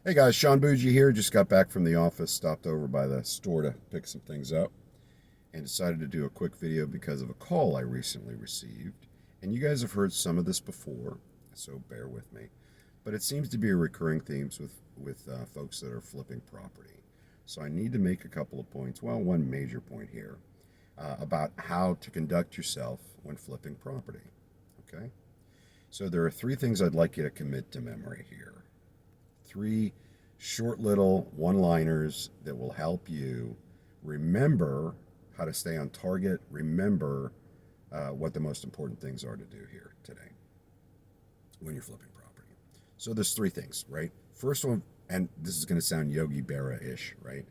Hey guys, Sean Bougie here. Just got back from the office, stopped over by the store to pick some things up, and decided to do a quick video because of a call I recently received. And you guys have heard some of this before, so bear with me. But it seems to be a recurring theme with folks that are flipping property. So I need to make a couple of points. Well, one major point here about how to conduct yourself when flipping property. Okay? So there are three things I'd like you to commit to memory here. Three short little one-liners that will help you remember how to stay on target, remember what the most important things are to do here today when you're flipping property. So there's three things, right? First one, and this is going to sound Yogi Berra-ish, right?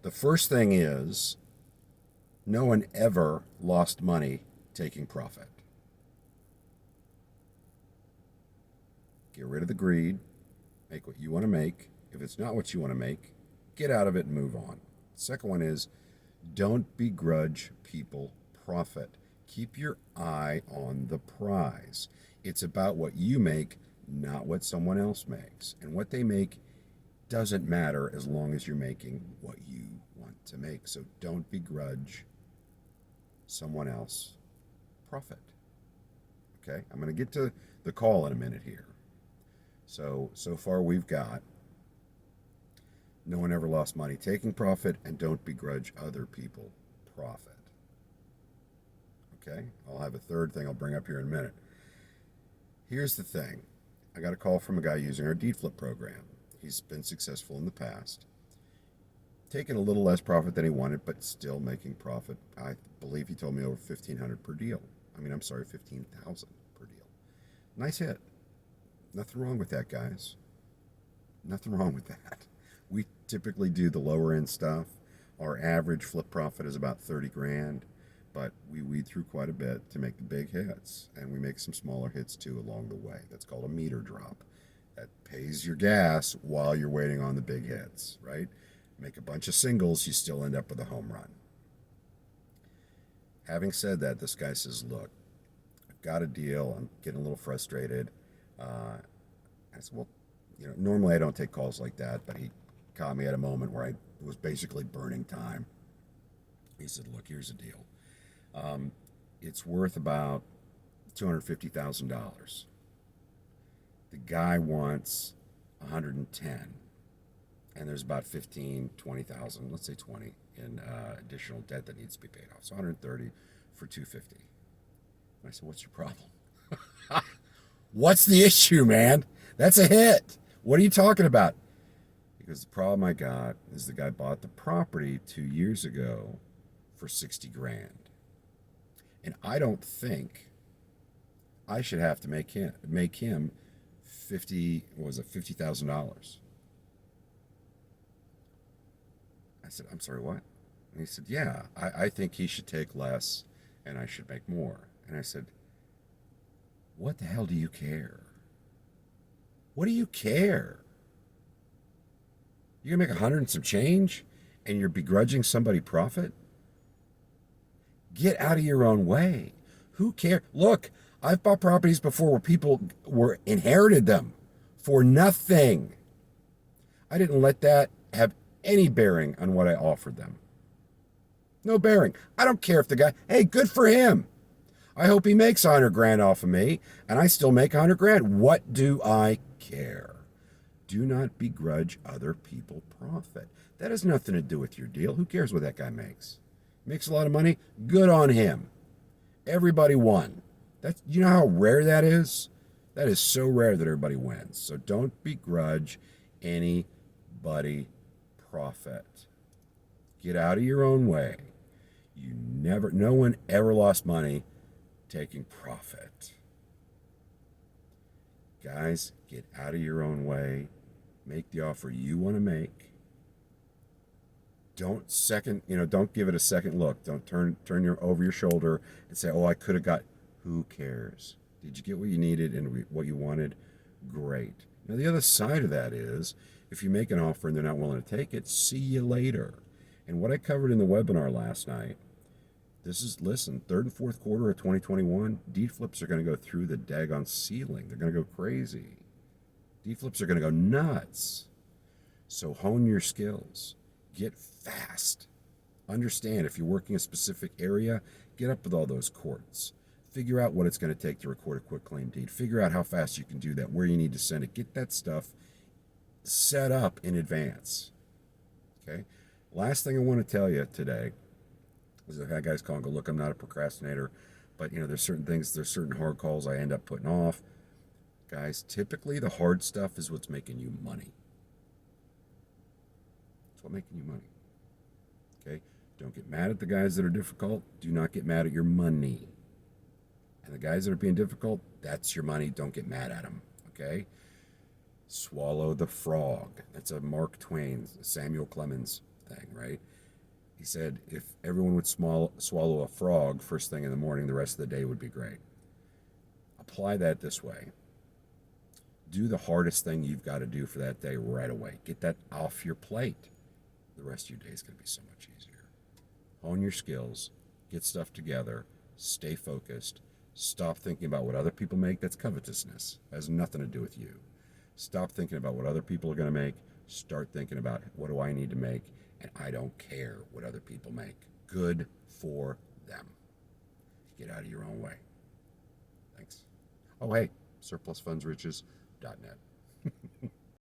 The first thing is no one ever lost money taking profit. Get rid of the greed. Make what you want to make. If it's not what you want to make, get out of it and move on. Second one is don't begrudge people profit. Keep your eye on the prize. It's about what you make, not what someone else makes. And what they make doesn't matter as long as you're making what you want to make. So don't begrudge someone else profit. Okay? I'm going to get to the call in a minute here. So far we've got no one ever lost money taking profit and don't begrudge other people profit. Okay? I'll have a third thing I'll bring up here in a minute. Here's the thing. I got a call from a guy using our deed flip program. He's been successful in the past. Taking a little less profit than he wanted, but still making profit. I believe he told me over $1,500 per deal. $15,000 per deal. Nice hit. Nothing wrong with that, guys. Nothing wrong with that. We typically do the lower end stuff. Our average flip profit is about 30 grand, but we weed through quite a bit to make the big hits, and we make some smaller hits too along the way. That's called a meter drop. That pays your gas while you're waiting on the big hits, right? Make a bunch of singles, you still end up with a home run. Having said that, this guy says, look, I've got a deal. I'm getting a little frustrated. I said, well, normally I don't take calls like that, but he caught me at a moment where I was basically burning time. He said, look, here's the deal. It's worth about $250,000. The guy wants 110, and there's about 15, 20,000, let's say 20 in additional debt that needs to be paid off. So 130 for 250. And I said, what's your problem? What's the issue, man? That's a hit. What are you talking about? Because the problem I got is the guy bought the property 2 years ago for 60 grand. And I don't think I should have to make him $50,000. I said, I'm sorry, what? And he said, yeah, I think he should take less and I should make more. And I said, what the hell do you care? What do you care? You're going to make 100 and some change and you're begrudging somebody profit? Get out of your own way. Who cares? Look, I've bought properties before where people were inherited them for nothing. I didn't let that have any bearing on what I offered them. No bearing. I don't care if the guy, hey, good for him. I hope he makes 100 grand off of me and I still make 100 grand. What do I care? Do not begrudge other people profit. That has nothing to do with your deal. Who cares what that guy makes? Makes a lot of money? Good on him. Everybody won. You know how rare that is? That is so rare that everybody wins. So don't begrudge anybody profit. Get out of your own way. No one ever lost money taking profit. Guys, get out of your own way. Make the offer you want to make. Don't give it a second look. Don't turn over your shoulder and say, oh, I could have got. Who cares? Did you get what you needed and what you wanted? Great. Now, the other side of that is if you make an offer and they're not willing to take it, see you later. And what I covered in the webinar last night, third and fourth quarter of 2021, deed flips are going to go through the daggone ceiling. They're going to go crazy. D-flips are going to go nuts. So hone your skills. Get fast. Understand if you're working a specific area, get up with all those quartz. Figure out what it's going to take to record a quick claim deed. Figure out how fast you can do that, where you need to send it. Get that stuff set up in advance. Okay? Last thing I want to tell you today is I've had guys call and go, look, I'm not a procrastinator, but there's certain hard calls I end up putting off. Guys, typically the hard stuff is what's making you money. It's what's making you money. Okay? Don't get mad at the guys that are difficult. Do not get mad at your money. And the guys that are being difficult, that's your money. Don't get mad at them. Okay? Swallow the frog. That's a Mark Twain, Samuel Clemens thing, right? He said if everyone would swallow a frog first thing in the morning, the rest of the day would be great. Apply that this way. Do the hardest thing you've got to do for that day right away. Get that off your plate. The rest of your day is going to be so much easier. Hone your skills. Get stuff together. Stay focused. Stop thinking about what other people make. That's covetousness. It has nothing to do with you. Stop thinking about what other people are going to make. Start thinking about what do I need to make, and I don't care what other people make. Good for them. Get out of your own way. Thanks. Oh, hey, surplusfundsriches.net.